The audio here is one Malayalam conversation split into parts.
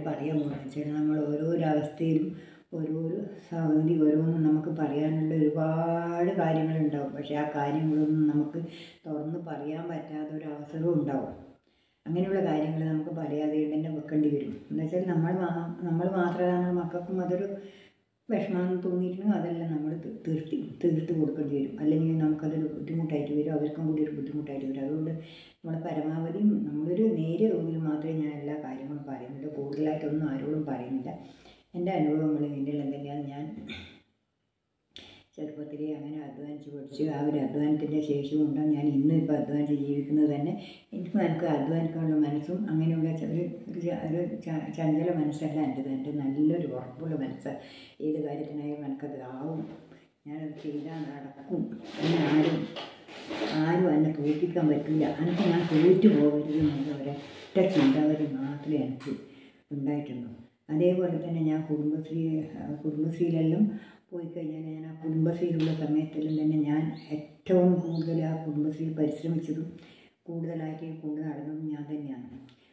പറയാൻ പോകുന്നത് വെച്ചാൽ നമ്മൾ ഓരോരോ അവസ്ഥയിലും ഓരോരോ സംഗതി ഓരോന്നും നമുക്ക് പറയാനുള്ള ഒരുപാട് കാര്യങ്ങളുണ്ടാവും. പക്ഷേ ആ കാര്യങ്ങളൊന്നും നമുക്ക് തുറന്ന് പറയാൻ പറ്റാത്ത ഒരു അവസരവും ഉണ്ടാവും. അങ്ങനെയുള്ള കാര്യങ്ങൾ നമുക്ക് പറയാതെ തന്നെ വെക്കേണ്ടി വരും. എന്നുവെച്ചാൽ നമ്മൾ മാത്രമല്ല നമ്മുടെ മക്കൾക്കും അതൊരു വിഷമം തോന്നിയിട്ടുണ്ടെങ്കിൽ അതെല്ലാം നമ്മൾ തീർത്ത് കൊടുക്കേണ്ടി വരും. അല്ലെങ്കിൽ നമുക്കതൊരു ബുദ്ധിമുട്ടായിട്ട് വരും, അവർക്കും കൂടി ഒരു ബുദ്ധിമുട്ടായിട്ട് വരും. അതുകൊണ്ട് നമ്മൾ പരമാവധി നമ്മളൊരു നേരിയ തോതിൽ മാത്രമേ ഞാൻ എല്ലാ കാര്യങ്ങളും പറയുന്നില്ല, കൂടുതലായിട്ടൊന്നും ആരോടും പറയുന്നില്ല. എൻ്റെ അനുഭവങ്ങൾ എൻ്റെ തന്നെയാണ്. ഞാൻ ചെറുപ്പത്തിലേ അങ്ങനെ അധ്വാനിച്ച് പഠിച്ച് ആ ഒരു അധ്വാനത്തിൻ്റെ ശേഷി കൊണ്ടാണ് ഞാൻ ഇന്നും ഇപ്പോൾ അധ്വാനിച്ച് ജീവിക്കുന്നത് തന്നെ. എനിക്ക് അധ്വാനിക്കാനുള്ള മനസ്സും അങ്ങനെയുള്ള ഒരു ചഞ്ചല മനസ്സല്ല എൻ്റെ നല്ലൊരു ഉറപ്പുള്ള മനസ്സാണ്. ഏത് കാര്യത്തിനായാലും എനിക്കത് ആവും, ഞാനത് ചെയ്താൽ നടക്കും. ആരും എന്നെ തോൽപ്പിക്കാൻ പറ്റില്ല, എനിക്ക് ഞാൻ തോറ്റു പോകരുത് എന്നുള്ള ഒരൊറ്റ ചിന്താഗതി മാത്രമേ എനിക്ക് ഉണ്ടായിട്ടുള്ളൂ. അതേപോലെ തന്നെ ഞാൻ കുടുംബശ്രീയിലെല്ലാം പോയി കഴിഞ്ഞാൽ ഞാൻ ആ കുടുംബശ്രീയിലുള്ള സമയത്തെല്ലാം തന്നെ ഞാൻ ഏറ്റവും കൂടുതൽ ആ കുടുംബശ്രീയിൽ പരിശ്രമിച്ചതും കൂടുതലായിട്ട് കൊണ്ട് നടന്നതും ഞാൻ തന്നെയാണ്.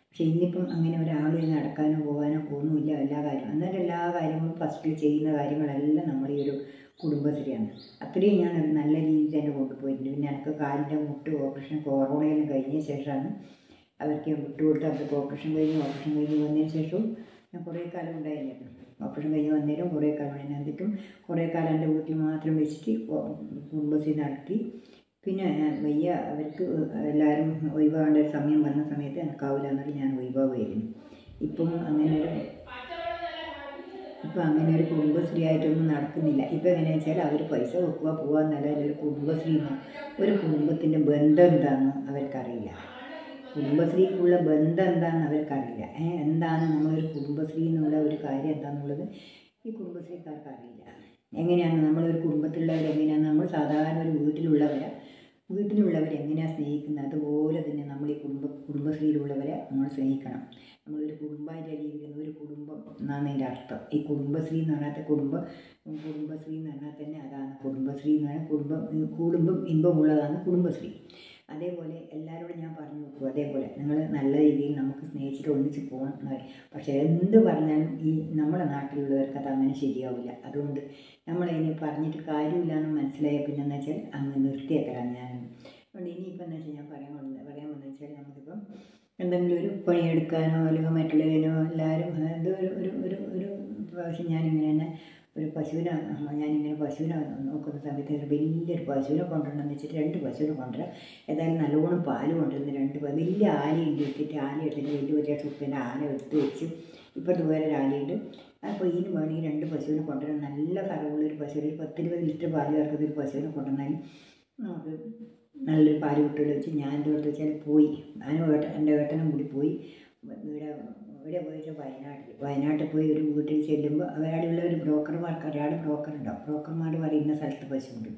പക്ഷേ ഇന്നിപ്പം അങ്ങനെ ഒരാൾ നടക്കാനോ പോകാനോ പോകുന്നില്ല. എല്ലാ കാര്യങ്ങളും ഫസ്റ്റിൽ ചെയ്യുന്ന കാര്യങ്ങളെല്ലാം നമ്മൾ ഈ ഒരു കുടുംബശ്രീയാണ്. അത്രയും ഞാൻ ഒരു നല്ല രീതിയിൽ തന്നെ കൊണ്ടുപോയിട്ടുണ്ട്. പിന്നെ എനിക്ക് കാലിൻ്റെ മുട്ട് കൊറോണയെല്ലാം കഴിഞ്ഞ ശേഷമാണ് അവർക്ക് വിട്ടുകൊടുത്ത്. അവർക്ക് ഓപ്പറേഷൻ കഴിഞ്ഞ് വന്നതിന് ശേഷവും ഞാൻ കുറേ കാലം ഉണ്ടായിരുന്നു. ഓപ്പറേഷൻ കഴിഞ്ഞ് വന്നേരം കുറേ കാലം എന്നിട്ടും കുറേ കാലം എൻ്റെ വീട്ടിൽ മാത്രം വെച്ചിട്ട് കുടുംബശ്രീ നടത്തി. പിന്നെ വയ്യ, അവർക്ക് എല്ലാവരും ഒഴിവാകേണ്ട ഒരു സമയം വന്ന സമയത്ത് എനിക്കാവില്ല എന്നിട്ട് ഞാൻ ഒഴിവാകുമായിരുന്നു. ഇപ്പം അങ്ങനെ ഒരു കുടുംബശ്രീ ആയിട്ടൊന്നും നടക്കുന്നില്ല. ഇപ്പം എങ്ങനെയാണെന്ന് വെച്ചാൽ അവർ പൈസ വെക്കുക പോകാൻ നല്ല ഒരു കുടുംബശ്രീ ഒരു കുടുംബത്തിൻ്റെ ബന്ധം എന്താണെന്ന് അവർക്കറിയില്ല. കുടുംബശ്രീക്കുള്ള ബന്ധം എന്താണെന്ന് അവർക്കറിയില്ല. എന്താണ് നമ്മളൊരു കുടുംബശ്രീ എന്നുള്ള ഒരു കാര്യം എന്താണെന്നുള്ളത് ഈ കുടുംബശ്രീക്കാർക്ക് അറിയില്ല. എങ്ങനെയാണ് നമ്മളൊരു കുടുംബത്തിലുള്ളവരെങ്ങനെയാണ് നമ്മൾ സാധാരണ ഒരു വീട്ടിലുള്ളവരെങ്ങനെയാണ് സ്നേഹിക്കുന്നത് അതുപോലെ തന്നെ നമ്മൾ ഈ കുടുംബശ്രീയിലുള്ളവരെ നമ്മൾ സ്നേഹിക്കണം. നമ്മളൊരു കുടുംബമായിട്ട് ജീവിക്കുന്ന ഒരു കുടുംബം എന്നാണ് അതിൻ്റെ അർത്ഥം. ഈ കുടുംബശ്രീ എന്ന് പറഞ്ഞാൽ കുടുംബശ്രീ എന്ന് പറഞ്ഞാൽ തന്നെ അതാണ്. കുടുംബശ്രീ എന്ന് പറഞ്ഞാൽ കുടുംബം ഇമ്പമുള്ളതാണ് കുടുംബശ്രീ. അതേപോലെ എല്ലാവരോടും ഞാൻ പറഞ്ഞു നോക്കൂ, അതേപോലെ നിങ്ങൾ നല്ല രീതിയിൽ നമുക്ക് സ്നേഹിച്ചിട്ട് ഒന്നിച്ച് പോകണം എന്ന് പറയും. പക്ഷേ എന്ത് പറഞ്ഞാലും ഈ നമ്മുടെ നാട്ടിലുള്ളവർക്ക് അത് അങ്ങനെ ശരിയാവില്ല. അതുകൊണ്ട് നമ്മളതിന് പറഞ്ഞിട്ട് കാര്യമില്ല എന്ന് മനസ്സിലായ പിന്നെ എന്ന് വെച്ചാൽ അങ്ങ് നിർത്തിയേക്കലാണ് ഞാൻ. അതുകൊണ്ട് ഇനിയിപ്പോൾ എന്ന് വെച്ചാൽ ഞാൻ പറയാൻ വന്നത് വെച്ചാൽ നമുക്കിപ്പം എന്തെങ്കിലും ഒരു പണിയെടുക്കാനോ അല്ലെങ്കിൽ മറ്റുള്ളതിനോ എല്ലാവരും ഒരു പ്രാവശ്യം ഞാനിങ്ങനെ തന്നെ ഞാനിങ്ങനെ പശുവിനെ നോക്കുന്ന സമയത്ത് വലിയൊരു പശുവിനെ കൊണ്ടുവരണമെന്ന് വെച്ചിട്ട് 2 പശുവിനെ കൊണ്ടുവരാം. ഏതായാലും നല്ലോണം പാല് കൊണ്ടുവരുന്ന 2 വലിയ ആലയുണ്ട്. ആലയെടുത്തിട്ട് വലിയ ചുപ്പിൻ്റെ ആല എടുത്ത് വെച്ച് ഇപ്പോഴത്തെ വേറെ ഒരു ആലയുണ്ട്. അപ്പോൾ ഇതിന് വേണമെങ്കിൽ 2 പശുവിനെ കൊണ്ടുവരാൻ നല്ല കറവുള്ളൊരു പശു, ഒരു 10-20 ലിറ്റർ പാല് ചേർക്കുന്ന ഒരു പശുവിനെ കൊണ്ടുവന്നാൽ നമുക്ക് നല്ലൊരു പാല് കുട്ടികൾ വെച്ച് ഞാൻ എൻ്റെ അടുത്ത് വെച്ചാൽ പോയി. എൻ്റെ ഏട്ടനും കൂടി പോയി. ഇവിടെ പോയിട്ട് വയനാട്ടിൽ പോയി ഒരു വീട്ടിൽ ചെല്ലുമ്പോൾ അവിടെയുള്ള ഒരു ബ്രോക്കർമാർ പറയുന്ന സ്ഥലത്ത് പശുവുണ്ട്.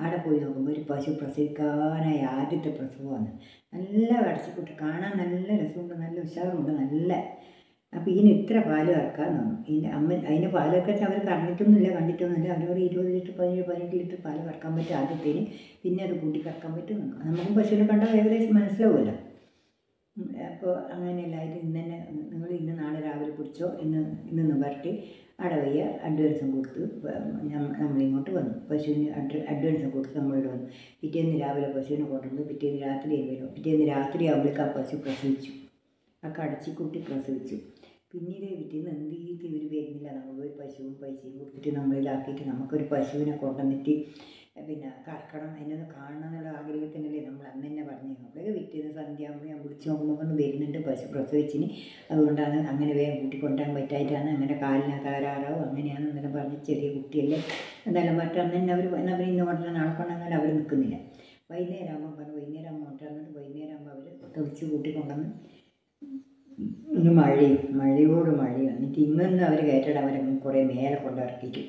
അവിടെ പോയി നോക്കുമ്പോൾ ഒരു പശു പ്രസവിക്കാനായി ആദ്യത്തെ പ്രസവമാണ്. നല്ല അടച്ചിക്കുട്ടി, കാണാൻ നല്ല രസമുണ്ട്, നല്ല ഉഷാറുണ്ട്, നല്ല. അപ്പോൾ ഇതിന് ഇത്ര പാല് കറക്കാൻ തന്നു. അതിന് പാല് കറക്കാൻ അവർ കണ്ടിട്ടൊന്നുമില്ല. അവരോട് 20 ലിറ്റർ 18 ലിറ്റർ പാല് കറക്കാൻ പറ്റും ആദ്യത്തേന്. പിന്നെ അത് കൂട്ടി കറക്കാൻ പറ്റും. നമുക്കും പശുവിനെ കണ്ടാൽ ഏകദേശം മനസ്സിലാവുമല്ലോ. അപ്പോൾ അങ്ങനെയല്ലായിട്ട് ഇന്ന് നാളെ രാവിലെ പിടിച്ചോ, ഇന്ന് പറഞ്ഞിട്ട് അവിടെ വയ്യ അഡ്വാൻസും കൊടുത്ത് നമ്മളിങ്ങോട്ട് വന്നു. പശുവിന് അഡ്വാൻസും കൊടുത്ത് നമ്മളിവിടെ വന്നു. പിറ്റേന്ന് രാവിലെ പശുവിനെ കൊണ്ടുവന്നു. പിറ്റേന്ന് രാത്രി ആകുമ്പോഴേക്കും ആ പശു പ്രസവിച്ചു. ആ കടച്ചിക്കുട്ടി പ്രസവിച്ചു. പിന്നീട് പിറ്റേന്ന് എന്തെങ്കിലും ഇവർ വരുന്നില്ല. നമ്മൾ പോയി പശുവും പൈസയും കൊടുത്തിട്ട് നമ്മളിതാക്കിയിട്ട് നമുക്കൊരു പശുവിനെ കൊണ്ടുവന്നിട്ട് പിന്നെ കറക്കണം, അതിനൊന്ന് കാണണം എന്നുള്ള ആഗ്രഹത്തിനല്ലേ നമ്മൾ അന്ന് തന്നെ പറഞ്ഞു. നമ്മളൊക്കെ പിറ്റേന്ന് സന്ധ്യ ആകുമ്പോൾ ഞാൻ വിളിച്ച് നോക്കുമ്പോൾ വരുന്നുണ്ട് പശു പ്രസവിച്ചിന്. അതുകൊണ്ടാണ് അങ്ങനെ വേഗം കൂട്ടിക്കൊണ്ടുവരാൻ പറ്റായിട്ടാണ്, അങ്ങനെ കാലിന് തകരാറാവും അങ്ങനെയാണ് എന്നെല്ലാം പറഞ്ഞ് ചെറിയ കുട്ടിയല്ലേ എന്തായാലും പറഞ്ഞിട്ട് അന്ന് തന്നെ അവർ ഇന്ന് കൊണ്ടുവരാൻ നാളെ കൊണ്ടുവന്നാൽ അവർ നിൽക്കുന്നില്ല. വൈകുന്നേരം ആകുമ്പോൾ കൊണ്ടുവന്നിട്ട് വൈകുന്നേരം ആകുമ്പോൾ അവർ തെളിച്ച് കൂട്ടിക്കൊണ്ടുവന്ന് ഇന്ന് മഴയോട് എന്നിട്ട് ഇന്നൊന്നും അവർ കയറ്റിട്ട് അവരെ കുറേ മേലെ കൊണ്ടിറക്കിയിട്ട്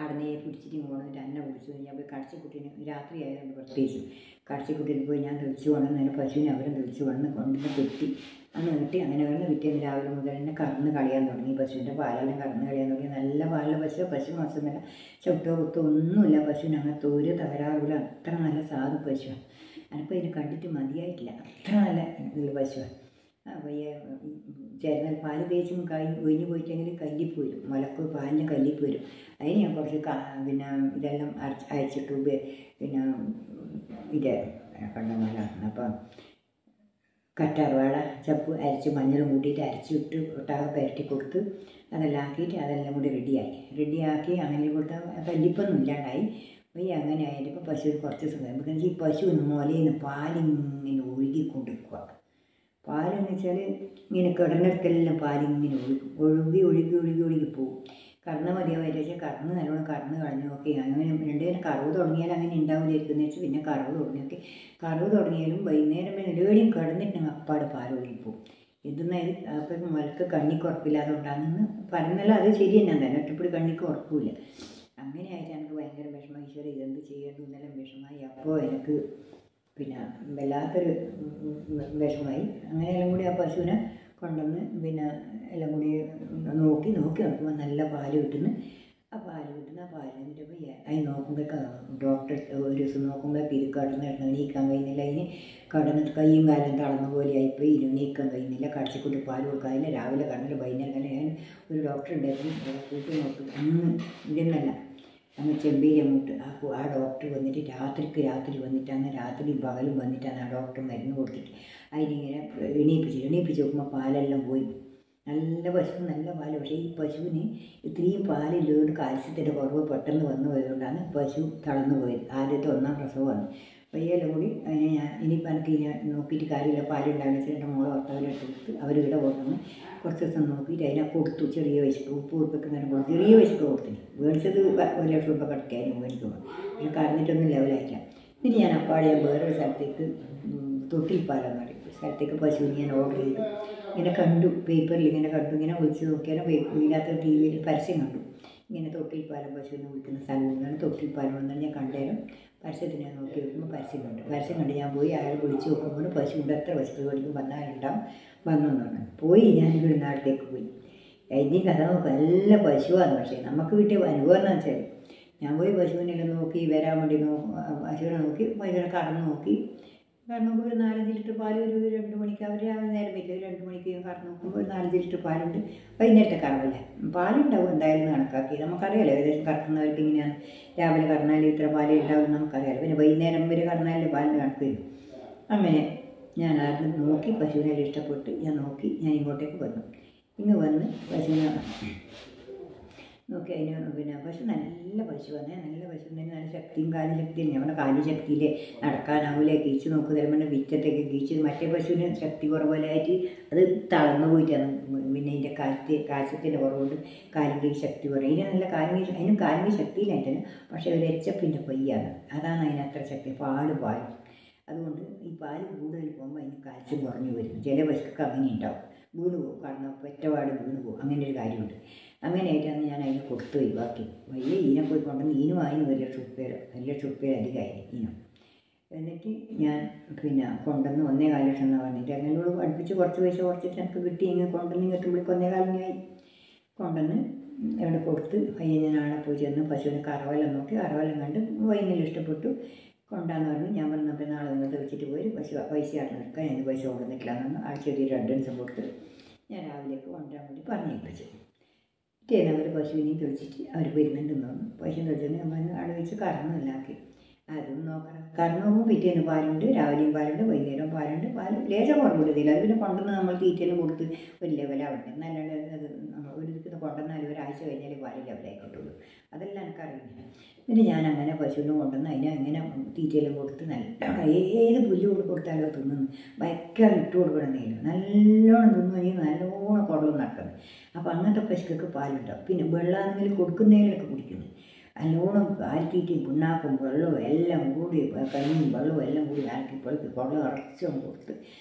അവിടെ പിടിച്ചിട്ട് കൊണ്ടുവന്നിട്ട് എന്നെ പിടിച്ചു. ഞാൻ പോയി കടച്ചിക്കുട്ടീനെ രാത്രി ആയതുകൊണ്ട് പ്രത്യേകിച്ച് കടച്ചിക്കുട്ടീനെ പോയി ഞാൻ തെളിച്ച് കൊണ്ടുവന്ന് പശുവിനെ അവരും തെളിച്ച് കൊണ്ടുവന്ന് കെട്ടി അങ്ങനെ പിറ്റേന്ന് രാവിലെ മുതൽ തന്നെ കറന്ന് കളയാൻ തുടങ്ങി. പശുവിൻ്റെ പാലെല്ലാം കറന്ന് കളയാൻ തുടങ്ങി. നല്ല പാലുള്ള പശു മോശമല്ല, ചവിട്ടോ കുത്തോ ഒന്നുമില്ല. പശുവിന് അങ്ങനത്തെ ഒരു തകരാറില്ല. അത്ര നല്ല സാധു പശുവാണ്. എനിക്കതിനെ കണ്ടിട്ട് മതിയായിട്ടില്ല. അത്ര നല്ല പശുവാണ്. അപ്പോൾ ഈ ചേർന്നാൽ പാല് തേച്ചും ഒഴിഞ്ഞു പോയിട്ടെങ്കിൽ കല്ലിപ്പോരും, മുലക്ക് പാലിന് കല്ലിപ്പോരും. അതിന് ഞാൻ കുറച്ച് പിന്നെ ഇതെല്ലാം അയച്ചിട്ട് പിന്നെ ഇത് കണ്ടമാല അപ്പം കറ്റാർവാഴ ചപ്പ് അരച്ച് മഞ്ഞളും കൂട്ടിയിട്ട് അരച്ചിട്ട് ഒട്ടാകെ പുരട്ടി കൊടുത്ത് അതെല്ലാം ആക്കിയിട്ട് അതെല്ലാം കൂടി റെഡിയാക്കി അങ്ങനെ കൊടുത്താൽ കല്ലിപ്പൊന്നും ഇല്ലാണ്ടായി. അപ്പോൾ ഈ അങ്ങനെ ആയിട്ട് ഇപ്പോൾ പശുവിന് കുറച്ച് സമയം നമുക്ക് ഈ പശുവിന് മുലയിൽ പാലിങ്ങനെ ഒഴുകിക്കൊണ്ടിരിക്കുക. പാലെന്ന് വെച്ചാൽ ഇങ്ങനെ കിടന്നിടത്തെല്ലാം പാലിങ്ങനെ ഒഴുകി പോകും. കറന്ന് മതിയാവായിട്ട് വെച്ചാൽ കറന്ന് നല്ലോണം കറന്ന് കളഞ്ഞു നോക്കി അങ്ങനെ രണ്ടുപേരും കറവ് തുടങ്ങിയാൽ അങ്ങനെ ഉണ്ടാവില്ലായിരിക്കും വെച്ചാൽ പിന്നെ കറവ് തുടങ്ങിയാലും വൈകുന്നേരം എവിടെയും കിടന്നിട്ട് അപ്പാട് പാൽ ഒഴുകിപ്പോവും. എന്തെന്നായാലും അപ്പം മുലക്ക് കണ്ണിക്ക് ഉറപ്പില്ലാതെ ഉണ്ടാകുന്ന പറഞ്ഞാൽ അത് ശരി തന്നെ ഒറ്റപ്പിടി കണ്ണിക്ക് ഉറപ്പില്ല. അങ്ങനെ ആയിട്ട് എനിക്ക് ഭയങ്കര വിഷമം. ഈശ്വര ഇതെന്ത് ചെയ്യേണ്ടു എന്നെല്ലാം വിഷമമായി. അപ്പോൾ എനിക്ക് പിന്നെ വല്ലാത്തൊരു വിഷമമായി. അങ്ങനെയെല്ലാം കൂടി ആ പശുവിനെ കൊണ്ടുവന്ന് പിന്നെ എല്ലാം കൂടി നോക്കി നോക്കുമ്പോൾ നല്ല പാല് കിട്ടുന്നു. ആ പാലിൻ്റെ അതിന് നോക്കുമ്പോഴേക്ക് ഡോക്ടർ ഒരു ദിവസം നോക്കുമ്പോഴേക്ക് ഇത് കിടന്നിട്ട് എണീക്കാൻ കഴിയുന്നില്ല. അതിന് കിടന്നിട്ട് കയ്യും കാലം തളർന്ന പോലെ ആയിപ്പോയി. എണീക്കാൻ കഴിയുന്നില്ല. കടിച്ചിക്കൂട്ടി പാൽ കൊടുക്കാതില്ല. രാവിലെ കടന്നില്ല വൈകുന്നേരം ഞാൻ ഒരു ഡോക്ടർ ഉണ്ടായിരുന്നു കൂട്ടി നോക്കി അന്ന് ഇല്ലെന്നല്ല അങ്ങ് ചെമ്പേരി അങ്ങോട്ട് ആ ഡോക്ടർ വന്നിട്ട് രാത്രി വന്നിട്ട് അന്ന് രാത്രി പകലും വന്നിട്ടാണ് ആ ഡോക്ടർ മരുന്ന് കൊടുത്തിട്ട് അതിനിങ്ങനെ എണീപ്പിച്ച് നോക്കുമ്പോൾ പാലെല്ലാം പോയി. നല്ല പാല്. പക്ഷേ ഈ പശുവിന് ഇത്രയും പാലില്ലോണ്ട് കാൽസ്യത്തിൻ്റെ കുറവ് പെട്ടെന്ന് വന്നു പോയതുകൊണ്ടാണ് പശു തളർന്നു പോയത്. ആദ്യത്തെ 1ാം പ്രസവമാണ്. അപ്പോൾ ഇതെല്ലാം കൂടി അതിനെ ഞാൻ ഇനിയിപ്പോൾ എനിക്ക് നോക്കിയിട്ട് കാര്യമില്ല. പാലുണ്ടാകുന്ന വെച്ചാൽ എൻ്റെ മോളെ ഭർത്താവിനെടുത്ത് കൊടുത്ത് അവരിവിടെ കൊണ്ടുവന്ന് കുറച്ച് ദിവസം നോക്കിയിട്ട് അതിനെ കൊടുത്തു. ചെറിയ വയസ്സിൽ ഉപ്പ് കൊടുക്കുന്നതിന് കൊടുത്തു. ചെറിയ വയസ്സിൽ കൊടുത്തില്ല. മേടിച്ചത് 1 ലക്ഷം രൂപ കിടക്കായിരുന്നു മേടിക്കുമ്പോൾ. പക്ഷെ കറന്നിട്ടൊന്നും ലെവലായില്ല. എന്നിട്ട് ഞാൻ അപ്പാടെ വേറൊരു സ്ഥലത്തേക്ക് തൊട്ടിൽപ്പാലെന്ന് പറയും സ്ഥലത്തേക്ക് പശുവിന് ഞാൻ ഓർഡർ ചെയ്തു. ഇങ്ങനെ കണ്ടു, പേപ്പറിൽ ഇങ്ങനെ കണ്ടു. ഇങ്ങനെ വിളിച്ച് നോക്കിയാൽ ഇതിനകത്ത് TV-യിൽ പരസ്യം കണ്ടു. ഇങ്ങനെ തൊട്ടിൽപ്പാലം പശുവിനെ വിളിക്കുന്ന സ്ഥലം കൊണ്ടാണ് തൊട്ടിൽപ്പാലം കൊണ്ടാണ് ഞാൻ കണ്ടേരം. പരസ്യത്തിന് ഞാൻ നോക്കി നോക്കുമ്പോൾ പരസ്യം കണ്ട് ഞാൻ പോയി അയാൾ വിളിച്ച് നോക്കുമ്പോൾ പശുവിൻ്റെ എത്ര പശു മേടിക്കും വന്നാലുണ്ടാവും വന്നെന്ന് പറഞ്ഞു. പോയി ഞാൻ ഇവിടെ നാട്ടിലേക്ക് പോയി. ഇനി കഥ നോക്കുക നല്ല പശുവാണ്. പക്ഷേ നമുക്ക് കിട്ടിയ അനുഭവം എന്ന് വെച്ചാൽ ഞാൻ പോയി പശുവിനെല്ലാം നോക്കി വരാൻ വേണ്ടി പശുവിനെ നോക്കി പശുവിനെ കറന്ന് നോക്കി ഒരു 4-5 ലിറ്റർ പാൽ ഒരു 2 മണിക്ക് അവർ നേരം വരില്ല. 2 മണിക്ക് കറന്ന് നോക്കുമ്പോൾ ഒരു 4-5 ലിറ്റർ പാലുണ്ട്. വൈകുന്നേരത്തെ കറവല്ലേ പാലുണ്ടാവും എന്തായാലും കണക്കാക്കി നമുക്കറിയാലോ. ഏകദേശം കറക്കുന്നവർക്ക് ഇങ്ങനെയാണ് രാവിലെ കറന്നാൽ ഇത്ര പാലേ ഉണ്ടാവും നമുക്കറിയാലോ. പിന്നെ വൈകുന്നേരം വരെ കറന്നാലേ പാലിന് കണക്ക് വരും. അങ്ങനെ ഞാൻ ആദ്യം നോക്കി പശുവിനെ ഇഷ്ടപ്പെട്ട് ഞാൻ ഇങ്ങോട്ടേക്ക് വന്നു. വന്ന് പശുവിനെ നോക്കി അതിന് പിന്നെ പശു നല്ല പശുവാണ്. നല്ല പശു നല്ല ശക്തിയും കാലുശക്തിയും. നമ്മുടെ കാലുശക്തിയിൽ നടക്കാനാവില്ല. കീച്ച് നോക്കുക തരുമ്പോൾ വിറ്റത്തേക്ക് കീച്ച്. മറ്റേ പശുവിന് ശക്തി കുറവുപോലെയായിട്ട് അത് തളർന്നു പോയിട്ടാണ്. പിന്നെ ഇതിൻ്റെ കാൽസ്യത്തിൻ്റെ കുറവുകൊണ്ട് കാലിൻ്റെ ശക്തി കുറയും. ഇതിന് നല്ല അതിനും കാലിൻ്റെ ശക്തിയിലായിട്ടാണ്. പക്ഷേ ഒരു എച്ചപ്പിൻ്റെ പയ്യാണ്. അതാണ് അതിനത്ര ശക്തി. പാല് അതുകൊണ്ട് ഈ പാല് കൂടുതൽ പോകുമ്പോൾ അതിന് കാൽസ്യം കുറഞ്ഞു വരും. ചില പശുക്കൾക്ക് അങ്ങനെ ഉണ്ടാവും. വീണ് പോകും. കാരണം ഒറ്റപാട് വീണ് പോകും. അങ്ങനെ ഒരു കാര്യമുണ്ട്. അങ്ങനെയായിട്ടാണ് ഞാൻ അതിന് കൊടുത്ത് ഒഴിവാക്കി. വലിയ ഈനെ പോയി കൊണ്ടുവന്ന് ഈനും അതിന് 1 ലക്ഷം രൂപ അധികമായി ഈനം. എന്നിട്ട് ഞാൻ പിന്നെ കൊണ്ടുവന്ന് 1.25 ലക്ഷം എന്നാണ് പറഞ്ഞിട്ട് അങ്ങനോട് അടുപ്പിച്ച് കുറച്ച് പൈസ കുറച്ചിട്ട് എനിക്ക് കിട്ടി. ഇങ്ങനെ കൊണ്ടുവന്ന് എത്തുമ്പോഴേക്ക് 1.25 കൊണ്ടുവന്ന് അവിടെ കൊടുത്ത് ഞാൻ ആളെ പോയി ചെന്ന് പശുവിനെ കറവെല്ലാം നോക്കി. കറവെല്ലാം കണ്ട് വൈകുന്നേരം ഇഷ്ടപ്പെട്ടു കൊണ്ടാന്ന് പറഞ്ഞു. ഞാൻ പറഞ്ഞപ്പോൾ നാളെ നിങ്ങളുടെ വെച്ചിട്ട് പോയി പൈസ എടുക്കാൻ ഞാൻ പൈസ കൊണ്ടുവന്നിട്ടില്ലാന്ന് പറഞ്ഞു. ആ ചെറിയൊരു അഡ്വാൻസ് കൊടുത്ത് ഞാൻ രാവിലേക്ക് കൊണ്ടുവരാൻ വേണ്ടി പറഞ്ഞേൽപ്പിച്ചു. പിറ്റേന്ന് അവർ പശുവിനെയും തെളിച്ചിട്ട് അവർ വരുന്നുണ്ടെന്ന് തോന്നുന്നു. പശുവിനെ തെളിച്ചിട്ട് നമ്മൾ അവിടെ വെച്ച് കറന്നെല്ലാക്കി. അതും നോക്കണം. കറന്ന് നോക്കുമ്പോൾ പിറ്റേന്ന് പാലുണ്ട്. രാവിലെയും പാലുണ്ട്, വൈകുന്നേരവും പാലുണ്ട്. പാല് ലേശം കുറവില്ല. അത് പിന്നെ കൊണ്ടുവന്ന് നമ്മൾ തീറ്റെല്ലാം കൊടുത്ത് ഒരു ലെവലാവട്ടെ. നല്ലാണ്ട് അത് നമ്മൾ ഒരു ദിവസം കൊണ്ടുവന്നാൽ ഒരാഴ്ച കഴിഞ്ഞാൽ പാല് ലെവലായി കിട്ടുള്ളൂ. അതെല്ലാം എനിക്കറിയില്ല. എന്നിട്ട് ഞാൻ അങ്ങനെ പശുവിനെ കൊണ്ടുവന്ന് അതിനെ അങ്ങനെ തീറ്റയെല്ലാം കൊടുത്ത് നല്ല ഏത് പുല്ല് കൊടുത്താലോ തിന്നുന്നു. ഭയങ്കര ഇട്ട് കൊടുക്കണമെന്നില്ല. നല്ലോണം തിന്നു നല്ലോണം കുടലും നടക്കുന്നത്. അപ്പോൾ അങ്ങനത്തെ പശുക്കൾക്ക് പാലുണ്ടാവും. പിന്നെ വെള്ളമാണെങ്കിൽ കൊടുക്കുന്നതിലൊക്കെ കുടിക്കുന്നു. നല്ലോണം കാലിത്തീറ്റയും പിണ്ണാക്കും വെള്ളവും എല്ലാം കൂടി കഞ്ഞിയും വെള്ളവും എല്ലാം കൂടി ആക്കിപ്പോഴേക്ക് കുടൽ അടച്ചും കൊടുത്ത്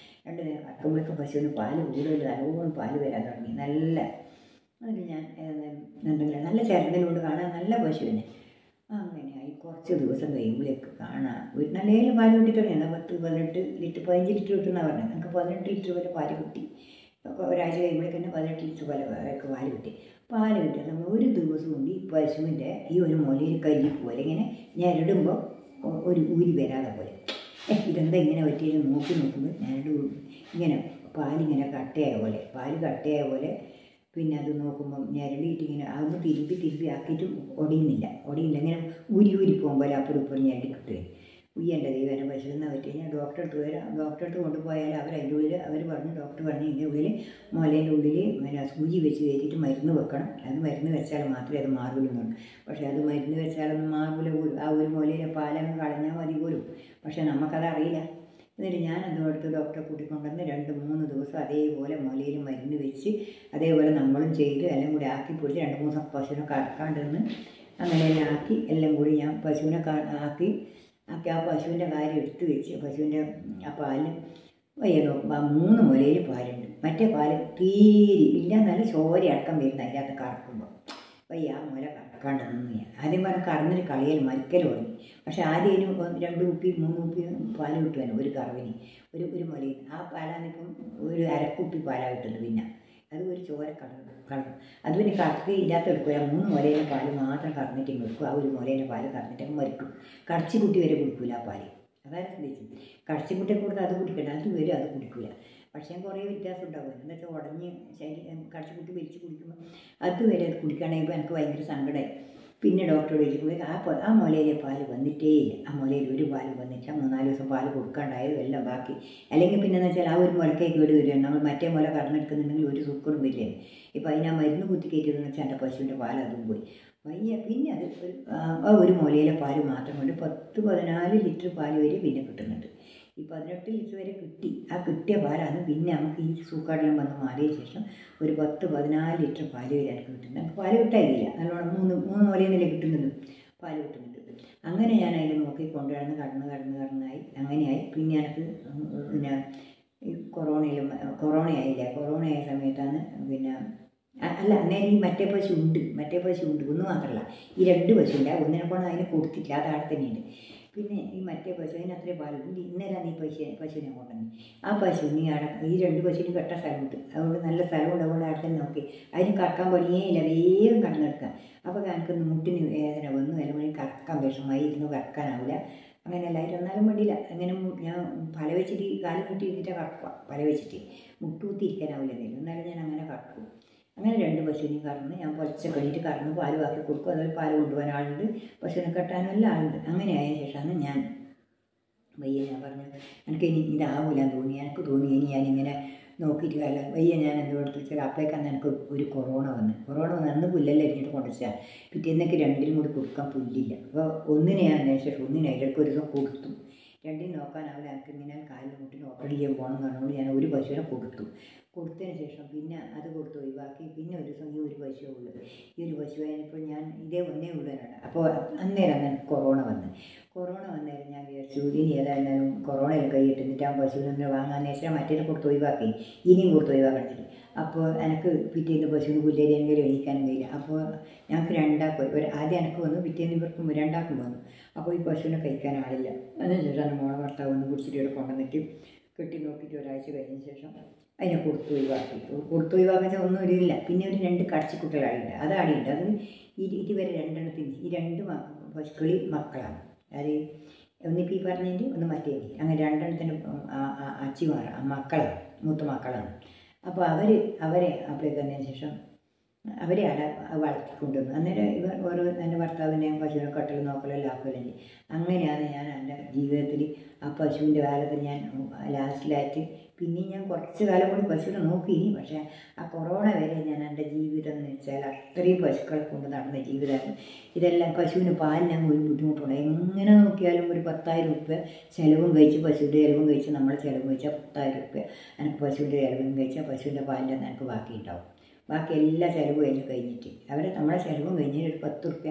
2 നേരം കറക്കുമ്പോഴേക്ക് പശുവിന് പാല് കൂടുതൽ നല്ലോണം പാല് വരാൻ തുടങ്ങി. അതിൽ ഞാൻ എന്തെങ്കിലും നല്ല ചേർന്നതിനോട് കാണാൻ നല്ല പശുവിനെ. അങ്ങനെയായി കുറച്ച് ദിവസം കഴിയുമ്പോഴേക്ക് കാണാം ഒരു നല്ല പാല് കിട്ടി തുടങ്ങി. 10-18 ലിറ്റർ 15 ലിറ്റർ കിട്ടുമെന്നാണ് പറഞ്ഞത്. നമുക്ക് 18 ലിറ്റർ വരെ പാല് കിട്ടി. ഒരാഴ്ച കഴിയുമ്പോഴേക്ക് തന്നെ 18 ലിറ്റർ പാല് കിട്ടി. പാല് കിട്ടിയാൽ നമ്മൾ ഒരു ദിവസം കൊണ്ട് ഈ പശുവിൻ്റെ ഈ ഒരു മുലയിൽ കല്ലിൽ പോലെ ഇങ്ങനെ ഞരടുമ്പോൾ ഒരു ഊരി വരാതെ പോലെ ഇതെന്താ ഇങ്ങനെ പറ്റിയത് നോക്കുമ്പോൾ ഞരട് ഇങ്ങനെ പാലിങ്ങനെ കട്ടയായ പോലെ പാല് കട്ടയായ പോലെ. പിന്നെ അത് നോക്കുമ്പം ഞരടിയിട്ട് ഇങ്ങനെ അതൊന്ന് തിരുമ്പി ആക്കിയിട്ടും ഒടിയില്ല ഇങ്ങനെ ഊരി പോകുമ്പോൾ അപ്പുറം ഇപ്പുറം ഞരടി കിട്ടുകയും ഉയ്യൻ്റെ ദൈവം എന്നെ പശുവിനെ പറ്റി ഞാൻ ഡോക്ടറെ അടുത്ത് കൊണ്ടുപോയാൽ അതിൻ്റെ ഉള്ളിൽ ഡോക്ടർ പറഞ്ഞു ഇതിൻ്റെ ഉള്ളിൽ മുലേൻ്റെ ഉള്ളിൽ പിന്നെ സൂചി വെച്ച് കയറ്റിയിട്ട് മരുന്ന് വെക്കണം. അത് മരുന്ന് വെച്ചാൽ മാത്രമേ അത് മാറുള്ളൂ എന്നുണ്ട്. പക്ഷേ അത് മരുന്ന് വെച്ചാലൊന്നും മാറില്ല പോലും. ആ ഒരു മുലയിലെ പാലങ്ങ് കളഞ്ഞാൽ മതി പോലും. പക്ഷേ നമുക്കതറിയില്ല. എന്നിട്ട് ഞാൻ അടുത്ത് ഡോക്ടറെ കൂട്ടിക്കൊണ്ടുവന്ന് 2-3 ദിവസം അതേപോലെ മുലയിൽ മരുന്ന് വെച്ച് അതേപോലെ നമ്മളും ചെയ്ത് എല്ലാം കൂടി ആക്കി പൊടിച്ച് 2-3 ദിവസം പശുവിനെ കറക്കാണ്ടിരുന്ന് അങ്ങനെ ആക്കി എല്ലാം കൂടി ഞാൻ പശുവിനെ ആക്കി ആ പശുവിൻ്റെ കാര്യം എടുത്ത് വെച്ച് പശുവിൻ്റെ ആ പാലിന് വയ്യ നോക്കുമ്പോൾ 3 മുലയിൽ പാലുണ്ട്. മറ്റേ പാല് തീരെ ഇല്ല, നല്ല ചോര അടക്കം വരുന്ന അതിനകത്ത് കറക്കുമ്പോൾ വയ്യ ആ മുല കറക്കാണ്ടെന്ന് ഞാൻ ആദ്യം പറഞ്ഞ് കറന്നിട്ട് കളിയൽ മരിക്കൽ തുടങ്ങി. പക്ഷേ ആദ്യം ഇതിന് 2 കുപ്പി 3 കുപ്പി പാല് കിട്ടുവാനും ഒരു കറവിന് ഒരു മുലയിൽ. ആ പാലാണിപ്പം ഒരു അരക്കുപ്പി പാലാണ് കിട്ടുന്നത്. പിന്നെ അത് ഒരു ചോര കറക്കും. അത് പിന്നെ കറക്കുകയില്ലാത്ത എടുക്കുക. 3 മുലയിലെ പാല് മാത്രം കറന്നിട്ട് കൊടുക്കും. ആ ഒരു മുലയിലെ പാല് കറന്നിട്ട് മരിക്കും. കടച്ചിക്കുട്ടി വരെ കുടിക്കില്ല ആ പാല്. അതാണ് ശ്രദ്ധിച്ചത്. കടച്ചിക്കുട്ടിയെ കൊടുത്ത് അത് കുടിക്കണ്ട, അത് വരും അത് കുടിക്കില്ല. പക്ഷേ കുറേ വ്യത്യാസം ഉണ്ടാകും. എന്താ വെച്ചാൽ ഉടഞ്ഞ് കടച്ചിക്കുട്ടി വലിച്ച് കുടിക്കുമ്പോൾ അതുവരെ അത് കുടിക്കാനായപ്പോൾ എനിക്ക് ഭയങ്കര സങ്കടമായി. പിന്നെ ഡോക്ടറോട് ചോദിക്കുമ്പോൾ ആ മുലയിലെ പാല് വന്നിട്ടേ ഇല്ല. ആ മുലയിൽ ഒരു പാല് വന്നിട്ട് 3-4 ദിവസം പാല് കൊടുക്കാണ്ടായതും എല്ലാം ബാക്കി. അല്ലെങ്കിൽ പിന്നെയെന്ന് വെച്ചാൽ ആ ഒരു മുലക്കേ കേട് വരികയാണ്. നമ്മൾ മറ്റേ മുല കറന്നെടുക്കുന്നുണ്ടെങ്കിൽ ഒരു സുക്കറും വരില്ലേ. ഇപ്പോൾ അതിനാ മരുന്ന് കുത്തിക്കയറ്റിയതെന്ന് വെച്ചാൽ എൻ്റെ പശുവിൻ്റെ പാൽ അതും പോയി വയ്യ. പിന്നെ അത് ഒരു മുലയിലെ പാല് മാത്രം കൊണ്ട് 10-14 ലിറ്റർ പാല് വരെ പിന്നെ കിട്ടുന്നുണ്ട്. ഈ 18 ലിറ്റർ വരെ കിട്ടി. ആ കിട്ടിയ പാലാണ് പിന്നെ നമുക്ക് ഈ സൂക്കാടെല്ലാം വന്ന് മാറിയ ശേഷം ഒരു 10-14 ലിറ്റർ പാല് വരെ എനിക്ക് കിട്ടുന്നുണ്ട്. നമുക്ക് പാല് കിട്ടാനില്ല, നല്ലോണം 3 മുലയിൽ നിന്നല്ലേ കിട്ടുന്നുണ്ട്, പാല് കിട്ടുന്നുണ്ട്. അങ്ങനെ ഞാൻ അതിൽ നോക്കി കടന്നായി അങ്ങനെയായി. പിന്നെ എനിക്ക് പിന്നെ ഈ കൊറോണയായില്ല. കൊറോണയായ സമയത്താണ് പിന്നെ അല്ല അന്നേരം ഈ മറ്റേ പശു ഉണ്ട്. ഒന്ന് മാത്രമല്ല, ഈ 2 പശുവിൻ്റെ ഒന്നിനെ കൊണ്ട് അതിനെ കൊടുത്തിട്ടില്ല, അത് അവിടെ തന്നെയുണ്ട്. പിന്നെ ഈ മറ്റേ പശു അതിന് അത്രയും പാലുണ്ട്. ഇന്നേരം ഈ പശുവിനെ കൊണ്ടുവന്നു. ആ പശുവിന് ഈ 2 പശുവിന് കെട്ട സ്ഥലമുണ്ട്. അതുകൊണ്ട് നല്ല സ്ഥലമുണ്ട്. അതുകൊണ്ട് അവിടെ തന്നെ നോക്കി അതിന് കറക്കാൻ പണിയേ ഇല്ല, വേഗം കടന്നെടുക്കാം. അപ്പോൾ എനിക്കൊന്ന് മുട്ടിന് വേദന വന്നു, അല്ലെങ്കിൽ കറക്കാൻ വിഷമായി, ഇരുന്ന് കറക്കാനാവില്ല. അങ്ങനെ എല്ലാവരും എന്നാലും വേണ്ടിയില്ല. അങ്ങനെ ഞാൻ പല വെച്ചിട്ട് കാലം നീട്ടി ഇരുന്നിട്ടാണ് കറക്കുക. പല വെച്ചിട്ട് മുട്ടുകുത്തി ഇരിക്കാനാവില്ല എന്തെങ്കിലും, എന്നാലും ഞാൻ അങ്ങനെ കറക്കും. അങ്ങനെ 2 പശുവിനെയും കറന്ന് ഞാൻ പൊലച്ച കഴിഞ്ഞിട്ട് കറന്ന് പാല് ബാക്കി കൊടുക്കും. അതുപോലെ പാല് കൊണ്ടുപോകാൻ ആളുണ്ട്, പശുവിനെ കെട്ടാനും എല്ലാം ആളുണ്ട്. അങ്ങനെ ആയ ശേഷമാണ് ഞാൻ ഞാൻ പറഞ്ഞു എനിക്ക് ഇനി ഇതാവില്ല തോന്നി. എനിക്ക് തോന്നി ഇനി ഞാനിങ്ങനെ നോക്കിയിട്ട് കാര്യമില്ല. ഞാൻ എന്തുകൊണ്ട് വെച്ചാൽ അപ്പോഴേക്കാണ് എനിക്ക് ഒരു കൊറോണ വന്ന് അന്ന് പുല്ലെല്ലാം എരിഞ്ഞിട്ട് കൊണ്ടുവച്ചാൽ പിറ്റേന്നൊക്കെ 2നും കൂടി കൊടുക്കാൻ പുല്ലില്ല. അപ്പോൾ ഒന്നിനെ ഞാൻ ശേഷം ഒന്നിനെ അതിലേക്ക് ഒരു ദിവസം കൊടുത്തു. 2നും നോക്കാനാവില്ല. എനിക്ക് ഇങ്ങനെ കാലിൽ മുട്ടിന് ഓപ്പറേഷൻ ചെയ്യാൻ പോകണമെന്ന് പറഞ്ഞുകൊണ്ട് ഞാൻ ഒരു പശുവിനെ കൊടുത്തതിന് ശേഷം പിന്നെ അത് കൊടുത്ത് ഒഴിവാക്കി. പിന്നെ ഒരു ദിവസം ഈ ഒരു പശുവേ ഉള്ളൂ. ഈ ഒരു പശു കഴിഞ്ഞപ്പോൾ ഞാൻ ഒന്നേ ഉള്ളതാണ്. അപ്പോൾ അന്നേരം കൊറോണ വന്നേരം ഞാൻ വിചാരിച്ചു ഇനി ഏതായാലും കൊറോണയിൽ കൈയിട്ടിട്ട് ആ പശുവിനെ വാങ്ങാൻ ശേഷം മറ്റേനെ കൊടുത്ത് ഒഴിവാക്കി, ഇനിയും കൊടുത്ത് ഒഴിവാക്കണം. അപ്പോൾ എനിക്ക് പിറ്റേന്ന് പശുവിന് പുല്ലേരി എങ്കിലും എണീക്കാനും കഴിയില്ല. അപ്പോൾ ഞങ്ങൾക്ക് 2 ആദ്യം എനിക്ക് വന്നു, പിറ്റേന്ന് ഇവർക്കും 2 വന്നു. അപ്പോൾ ഈ പശുവിനെ കഴിക്കാൻ ആളില്ല. അതിനുശേഷം മോളെ ഭർത്താവ് ഒന്ന് കുടിച്ചിട്ട് ഇവിടെ കൊണ്ടുവന്നിട്ട് കെട്ടി നോക്കിയിട്ട് ഒരാഴ്ച കഴിഞ്ഞ ശേഷം അതിനെ കൊടുത്തു ഒഴിവാക്കാൻ ഒന്നും ഇല്ല. പിന്നെ ഒരു 2 കടച്ചിക്കുട്ടികളാടിയുണ്ട്, അതാടിയുണ്ട്. അത് ഇതുവരെ 2 ഈ 2 പശുക്കളി മക്കളാണ്. അത് ഒന്നിപ്പോൾ ഈ പറഞ്ഞതിൻ്റെ ഒന്ന് മറ്റേത് അങ്ങനെ 2 മക്കളാണ്, മൂത്ത മക്കളാണ്. അപ്പോൾ അവരെ അപ്പോഴേക്ക് വന്നതിന് ശേഷം അവരെ അവിടെ വളർത്തിക്കൊണ്ടുവന്നു. അന്നേരം ഓരോ എൻ്റെ ഭർത്താവിൻ്റെയും പശുവിനെ കട്ടൽ നോക്കലെല്ലാം ആക്കലല്ലേ. അങ്ങനെയാണ് ഞാൻ എൻ്റെ ജീവിതത്തിൽ ആ പശുവിൻ്റെ കാലത്ത് ഞാൻ ലാസ്റ്റിലായിട്ട് പിന്നെയും ഞാൻ കുറച്ച് കാലം കൂടി പശുവിനെ നോക്കിയിനി. പക്ഷേ ആ കൊറോണ വരെ ഞാൻ എൻ്റെ ജീവിതം എന്ന് വെച്ചാൽ അത്രയും പശുക്കളെ കൊണ്ട് നടന്ന ജീവിതമായിരുന്നു. ഇതെല്ലാം പശുവിന് പാലിനങ്ങ് ഒരു ബുദ്ധിമുട്ടുണ്ട്. എങ്ങനെ നോക്കിയാലും ഒരു 10,000 രൂപ ചിലവും കഴിച്ച്, പശുവിൻ്റെ ചിലവും കഴിച്ച്, നമ്മളെ ചിലവും കഴിച്ചാൽ 10,000 രൂപ എനിക്ക് പശുവിൻ്റെ ചിലവും കഴിച്ചാൽ പശുവിൻ്റെ പാലിൻ്റെ എനിക്ക് ബാക്കി ഉണ്ടാവും. ബാക്കി എല്ലാ ചിലവും കഴിഞ്ഞിട്ട് നമ്മളെ ചിലവും കഴിഞ്ഞ് ഒരു 10 രൂപ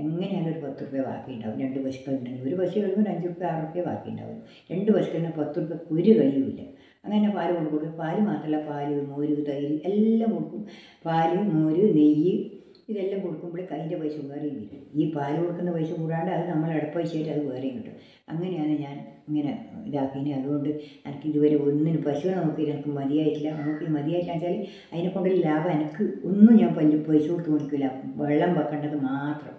എങ്ങനെയാലും ഒരു 10 രൂപ ബാക്കി ഉണ്ടാവും. 2 പശുക്കളുണ്ടെങ്കിൽ ഒരു പശു കഴിയുമ്പോൾ 5 രൂപ 6 രൂപ ബാക്കി ഉണ്ടാവും. 2 പശുക്കളിന് 10 രൂപ ഒരു കഴിയുമില്ല. അങ്ങനെ പാല് കൊടുക്കും. പാല് മാത്രമല്ല, പാല്, മോര്, തൈര് എല്ലാം കൊടുക്കും. പാല്, മോര്, നെയ്യ് ഇതെല്ലാം കൊടുക്കുമ്പോൾ അതിൻ്റെ പൈസ വേറെയും വരും. ഈ പാല് കൊടുക്കുന്ന പൈസ കൂടാണ്ട് അത് നമ്മൾ ഇടപ്പൈസയായിട്ട് അത് വേറെയും കിട്ടും. അങ്ങനെയാണ് ഞാൻ ഇങ്ങനെ ഇതാക്കിയത്. അതുകൊണ്ട് എനിക്ക് ഇതുവരെ ഒന്നിനും പശുവിനെ നോക്കിയിട്ട് എനിക്ക് മതിയായിട്ടില്ല. വെച്ചാൽ അതിനെ കൊണ്ടൊരു ലാഭം എനിക്ക് ഒന്നും ഞാൻ പൈസ കൊടുത്ത് മേടിക്കില്ല. വെള്ളം വെക്കേണ്ടത് മാത്രം.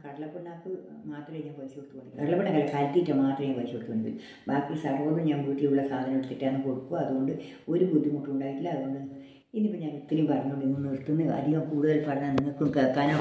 കടലപ്പിണ്ണാക്ക് മാത്രമേ ഞാൻ പൈസ കൊടുത്തുകൊണ്ട് കടലപ്പിണ്ണാക്കല്ല കലത്തിയിട്ട് മാത്രമേ ഞാൻ പൈസ കൊടുത്തുകൊണ്ട് ബാക്കി സർവ്വതും ഞാൻ വീട്ടിലുള്ള സാധനം എടുത്തിട്ടാണ് കൊടുക്കുക. അതുകൊണ്ട് ഒരു ബുദ്ധിമുട്ടും ഉണ്ടായിട്ടില്ല. അതുകൊണ്ട് ഇനിയിപ്പോൾ ഞാൻ ഇത്രയും പറഞ്ഞുകൊണ്ട് ഇന്ന് നിർത്തുന്നു. അധികം കൂടുതൽ പറഞ്ഞാൽ നിങ്ങൾക്കും കേൾക്കാനോ